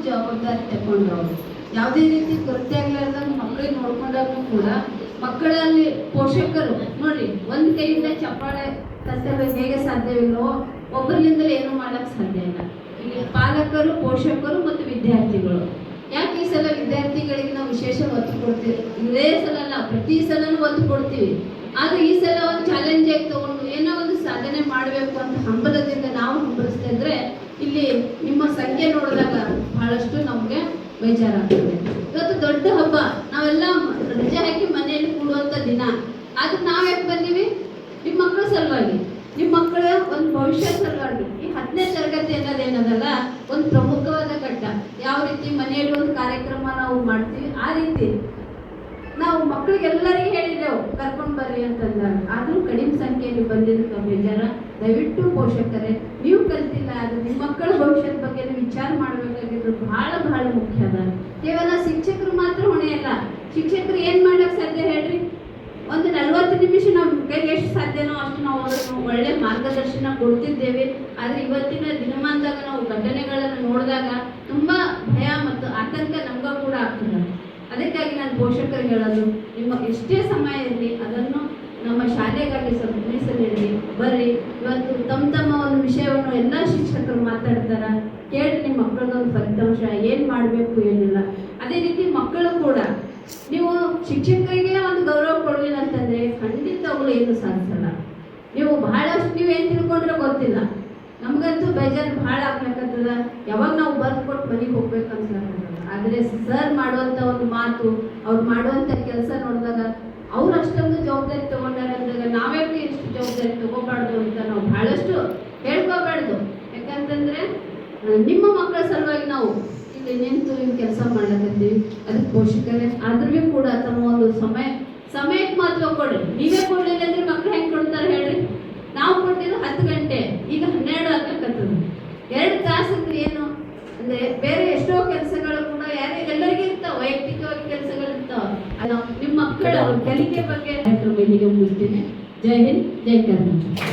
ಜವಾಬ್ದಾರಿ ತಗೊಂಡವ್ರು. ಯಾವುದೇ ರೀತಿ ಕೊರತೆ ಆಗ್ಲಾರ್ದಂಗೆ ಮಕ್ಕಳಿಗೆ ನೋಡ್ಕೊಂಡಾಗೂ ಕೂಡ ಮಕ್ಕಳಲ್ಲಿ ಪೋಷಕರು ನೋಡಿ, ಒಂದು ಕೈಯಿಂದ ಚಪ್ಪಾಳೆ ತಟ್ಟಲು ಹೇಗೆ ಸಾಧ್ಯವಿಲ್ಲವೋ ಒಬ್ಬರಿಂದಲೇ ಏನು ಮಾಡಕ್ಕೆ ಸಾಧ್ಯ ಇಲ್ಲ. ಇಲ್ಲಿ ಪಾಲಕರು, ಪೋಷಕರು ಮತ್ತು ವಿದ್ಯಾರ್ಥಿಗಳು. ಯಾಕೆ ಈ ಸಲ ವಿದ್ಯಾರ್ಥಿಗಳಿಗೆ ನಾವು ವಿಶೇಷ ಒತ್ತು ಕೊಡ್ತೀವಿ? ಇದೇ ಸಲ ಅಲ್ಲ, ಪ್ರತಿ ಸಲನೂ ಒತ್ತು ಕೊಡ್ತೀವಿ. ಆದರೆ ಈ ಸಲ ಒಂದು ಚಾಲೆಂಜ್ ಆಗಿ ತಗೊಂಡು ಏನೋ ಒಂದು ಸಾಧನೆ ಮಾಡಬೇಕು ಅಂತ ಹಂಬಲದಿಂದ ನಾವು ಹಂಬಲಿಸ್ತಾ ಇದ್ರೆ ಇಲ್ಲಿ ನಿಮ್ಮ ಸಂಖ್ಯೆ ನೋಡಿದಾಗ ಬಹಳಷ್ಟು ನಮಗೆ ಬೇಜಾರಾಗ್ತದೆ. ಇವತ್ತು ದೊಡ್ಡ ಹಬ್ಬ, ನಾವೆಲ್ಲ ರಜೆ ಹಾಕಿ ಮನೆಯಲ್ಲಿ ಕೂಡುವಂಥ ದಿನ. ಆದ್ರೆ ನಾವು ಯಾಕೆ ಬಂದೀವಿ? ನಿಮ್ಮ ಮಕ್ಕಳ ಸಲುವಾಗಿ, ನಿಮ್ಮ ಮಕ್ಕಳ ಒಂದು ಭವಿಷ್ಯ ಸಲುವಾಗಿ. ಈ 10ನೇ ತರಗತಿ ಅನ್ನೋದೇನದಲ್ಲ, ಒಂದು ಪ್ರಮುಖವಾದ ಘಟ್ಟ. ಯಾವ ರೀತಿ ಮನೆಯಲ್ಲಿ ಒಂದು ಕಾರ್ಯಕ್ರಮ ನಾವು ಮಾಡ್ತೀವಿ, ಆ ರೀತಿ ನಾವು ಮಕ್ಕಳಿಗೆಲ್ಲರಿಗೂ ಹೇಳಿದೆವು ಕರ್ಕೊಂಡು ಬರ್ರಿ ಅಂತಂದಾಗ. ಆದರೂ ಕಡಿಮೆ ಸಂಖ್ಯೆಯಲ್ಲಿ ಬಂದಿದ್ದಕ್ಕೆ ಬೇಜಾರ. ದಯವಿಟ್ಟು ಪೋಷಕರೇ, ನೀವು ಕಲ್ತಿಲ್ಲ, ಅದು ನಿಮ್ಮ ಮಕ್ಕಳ ಭವಿಷ್ಯದ ಬಗ್ಗೆ ವಿಚಾರ ಮಾಡಬೇಕಾಗಿದ್ದು ಬಹಳ ಬಹಳ ಮುಖ್ಯ ಅದ. ಕೇವಲ ಶಿಕ್ಷಕರು ಮಾತ್ರ ಹೊಣೆಯಲ್ಲ. ಶಿಕ್ಷಕರು ಏನು ಮಾಡೋಕ್ಕೆ ಸಾಧ್ಯ ಹೇಳ್ರಿ? ಒಂದು 40 ನಿಮಿಷ ನಮ್ಮ ಕೈಗೆ ಎಷ್ಟು ಸಾಧ್ಯನೋ ಅಷ್ಟು ನಾವು ಅದನ್ನು ಒಳ್ಳೆ ಮಾರ್ಗದರ್ಶನ ಕೊಡ್ತಿದ್ದೇವೆ. ಆದರೆ ಇವತ್ತಿನ ದಿನಮಾನದಾಗ ನಾವು ಘಟನೆಗಳನ್ನು ನೋಡಿದಾಗ ತುಂಬ ಭಯ ಮತ್ತು ಆತಂಕ ನಮಗೂ ಕೂಡ ಆಗ್ತದೆ. ಅದಕ್ಕಾಗಿ ನಾನು ಪೋಷಕರಿಗೆ ಹೇಳೋದು, ನಿಮ್ಮ ಎಷ್ಟೇ ಸಮಯ ಇರಲಿ ಅದನ್ನು ನಮ್ಮ ಶಾಲೆಗಾಗಿ ಸ್ವಲ್ಪ ಮೀಸಲಿಡಿ, ಬರ್ರಿ. ಇವತ್ತು ತಮ್ಮ ಒಂದು ವಿಷಯವನ್ನು ಎಲ್ಲ ಶಿಕ್ಷಕರು ಮಾತಾಡ್ತಾರೆ, ಕೇಳಿ ನಿಮ್ಮ ಮಕ್ಕಳದೊಂದು ಫಲಿತಾಂಶ ಏನು ಮಾಡಬೇಕು ಏನಿಲ್ಲ. ಅದೇ ರೀತಿ ಮಕ್ಕಳು ಕೂಡ ನೀವು ಶಿಕ್ಷಕರಿಗೆ ಒಂದು ಗೌರವ ಕೊಡಲಿಲ್ಲ ಅಂತಂದರೆ ಖಂಡಿತ ಅವಳು ಏನು ಸಾಧಿಸಲ್ಲ. ನೀವು ಬಹಳಷ್ಟು ನೀವು ಏನು ತಿಳ್ಕೊಂಡ್ರೆ ಗೊತ್ತಿಲ್ಲ. ನಮಗಂತೂ ಬೇಜಾರು ಭಾಳ ಆಗ್ಬೇಕಂತದ. ಯಾವಾಗ ನಾವು ಬರ್ದು ಕೊಟ್ಟು ಮನೆಗೆ ಹೋಗ್ಬೇಕು ಅನ್ಸ್ಲಾಗ್ತದ. ಆದರೆ ಸರ್ ಮಾಡುವಂಥ ಒಂದು ಮಾತು, ಅವ್ರು ಮಾಡುವಂಥ ಕೆಲಸ ನೋಡಿದಾಗ ಅವ್ರು ಅಷ್ಟೊಂದು ಜವಾಬ್ದಾರಿ ತೊಗೊಂಡಾರೆ ಅಂದಾಗ ನಾವ್ಯಾಕೆ ಎಷ್ಟು ಜವಾಬ್ದಾರಿ ತೊಗೋಬಾರ್ದು ಅಂತ ನಾವು ಬಹಳಷ್ಟು ಹೇಳ್ಕೋಬಾರ್ದು. ಯಾಕಂತಂದರೆ ನಿಮ್ಮ ಮಕ್ಕಳ ಸಲುವಾಗಿ ನಾವು ಇಲ್ಲಿ ನಿಂತು ಇವು ಕೆಲಸ ಮಾಡ್ಲಕತ್ತೀವಿ. ಅದಕ್ಕೆ ಪೋಷಕರೇ ಆದ್ರೂ ಕೂಡ ತಮ್ಮ ಒಂದು ಸಮಯಕ್ಕೆ ಮಹತ್ವ ಕೊಡ್ರಿ. ನೀವೇ ಕೊಡಲಿಲ್ಲ ಅಂದ್ರೆ ಮಕ್ಳು ಹೆಂಗೆ ಕೊಡ್ತಾರೆ ಹೇಳ್ರಿ? ನಾವು ಕೊಟ್ಟಿದ್ದು 10 ಗಂಟೆ, ಈಗ 12 ಆಗ್ಲಕತ್ತದ. 2 ತಾಸು ಅಂದ್ರೆ ಏನು ಅಂದರೆ ಬೇರೆ ಎಷ್ಟೋ ಕೆಲಸಗಳು ಕೂಡ ಎಲ್ಲರಿಗೂ ಇರ್ತಾವೆ, ವೈಯಕ್ತಿಕವಾಗಿ ಕೆಲಸಗಳು ಇರ್ತಾವೆ. ನಿಮ್ಮ ಮಕ್ಕಳ ಕಲಿಕೆ ಬಗ್ಗೆ ಕಾರ್ಯಕ್ರಮ ಇಲ್ಲಿಗೆ ಮುಗಿಸ್ತೀನಿ. ಜೈ ಹಿಂದ್, ಜೈ ಕರ್ನಾಟಕ.